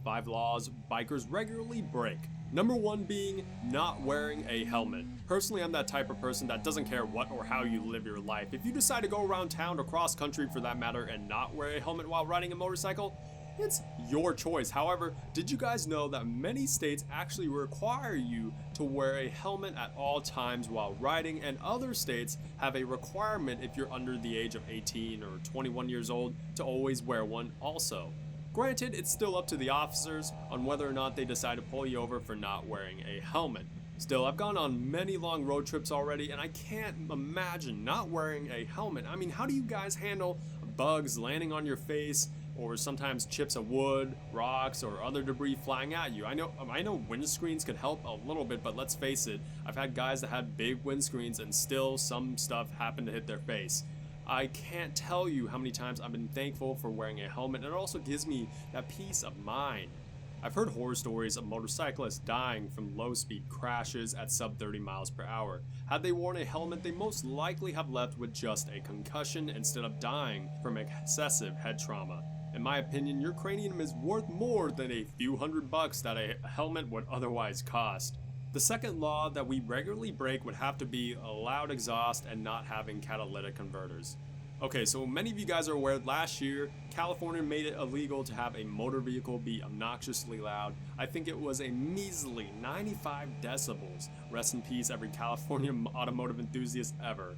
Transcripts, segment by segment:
5 laws bikers regularly break. Number 1 being not wearing a helmet. Personally, I'm that type of person that doesn't care what or how you live your life. If you decide to go around town or cross country for that matter and not wear a helmet while riding a motorcycle, it's your choice. However, did you guys know that many states actually require you to wear a helmet at all times while riding, and other states have a requirement if you're under the age of 18 or 21 years old to always wear one also. Granted, it's still up to the officers on whether or not they decide to pull you over for not wearing a helmet. Still, I've gone on many long road trips already, and I can't imagine not wearing a helmet. I mean, how do you guys handle bugs landing on your face, or sometimes chips of wood, rocks, or other debris flying at you? I know windscreens could help a little bit, but let's face it, I've had guys that had big windscreens and still some stuff happened to hit their face. I can't tell you how many times I've been thankful for wearing a helmet, and it also gives me that peace of mind. I've heard horror stories of motorcyclists dying from low-speed crashes at sub 30 miles per hour. Had they worn a helmet, they most likely have left with just a concussion instead of dying from excessive head trauma. In my opinion, your cranium is worth more than a few $100 that a helmet would otherwise cost. The second law that we regularly break would have to be a loud exhaust and not having catalytic converters. Okay, so many of you guys are aware last year, California made it illegal to have a motor vehicle be obnoxiously loud. I think it was a measly 95 decibels. Rest in peace, every California automotive enthusiast ever.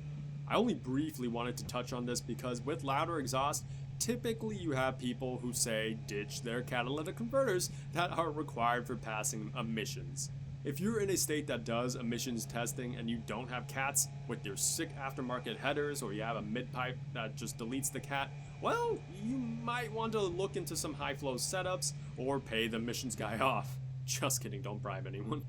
I only briefly wanted to touch on this because with louder exhaust, typically you have people who say ditch their catalytic converters that are required for passing emissions. If you're in a state that does emissions testing and you don't have cats with your sick aftermarket headers, or you have a mid-pipe that just deletes the cat, well, you might want to look into some high-flow setups or pay the emissions guy off. Just kidding, don't bribe anyone.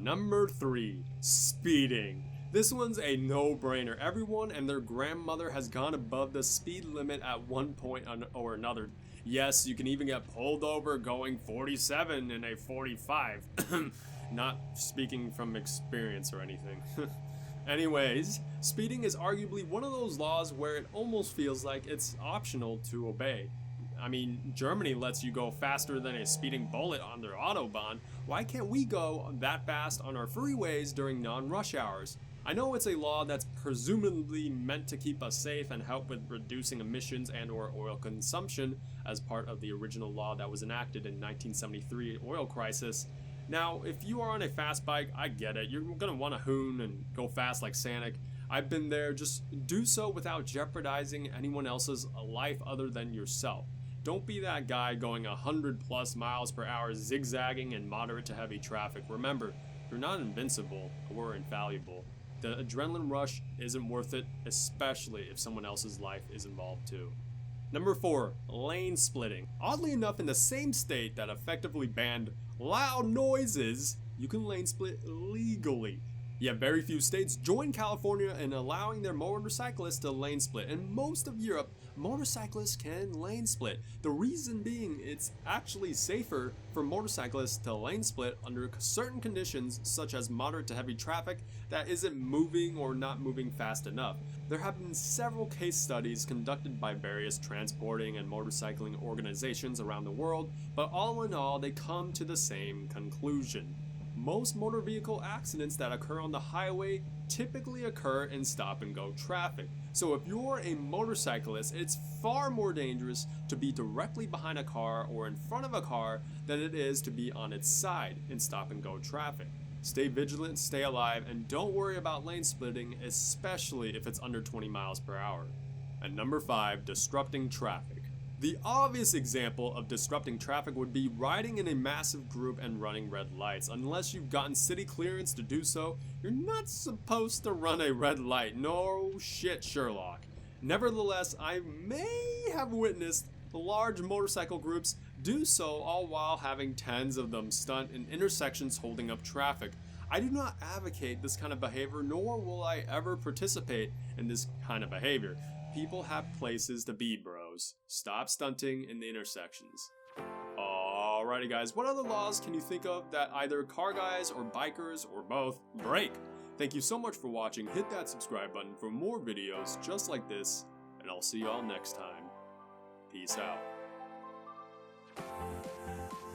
Number 3, speeding. This one's a no-brainer. Everyone and their grandmother has gone above the speed limit at one point or another. Yes, you can even get pulled over going 47 in a 45. Not speaking from experience or anything. Anyways, speeding is arguably one of those laws where it almost feels like it's optional to obey. I mean, Germany lets you go faster than a speeding bullet on their autobahn. Why can't we go that fast on our freeways during non-rush hours? I know it's a law that's presumably meant to keep us safe and help with reducing emissions and or oil consumption as part of the original law that was enacted in 1973 oil crisis. Now, if you are on a fast bike, I get it. You're gonna want to hoon and go fast like Sonic. I've been there. Just do so without jeopardizing anyone else's life other than yourself. Don't be that guy going 100+ miles per hour zigzagging in moderate to heavy traffic. Remember, you're not invincible or infallible. The adrenaline rush isn't worth it, especially if someone else's life is involved too. Number 4, lane splitting. Oddly enough, in the same state that effectively banned loud noises, you can lane split legally. Yet very few states join California in allowing their motorcyclists to lane split. In most of Europe, motorcyclists can lane split. The reason being, it's actually safer for motorcyclists to lane split under certain conditions, such as moderate to heavy traffic that isn't moving or not moving fast enough. There have been several case studies conducted by various transporting and motorcycling organizations around the world, but all in all, they come to the same conclusion. Most motor vehicle accidents that occur on the highway typically occur in stop-and-go traffic. So if you're a motorcyclist, it's far more dangerous to be directly behind a car or in front of a car than it is to be on its side in stop-and-go traffic. Stay vigilant, stay alive, and don't worry about lane splitting, especially if it's under 20 miles per hour. And number 5, disrupting traffic. The obvious example of disrupting traffic would be riding in a massive group and running red lights. Unless you've gotten city clearance to do so, you're not supposed to run a red light. No shit, Sherlock. Nevertheless, I may have witnessed large motorcycle groups do so, all while having tens of them stunt in intersections holding up traffic. I do not advocate this kind of behavior, nor will I ever participate in this kind of behavior. People have places to be, bros. Stop stunting in the intersections. Alrighty guys, what other laws can you think of that either car guys or bikers or both break? Thank you so much for watching. Hit that subscribe button for more videos just like this, and I'll see y'all next time. Peace out.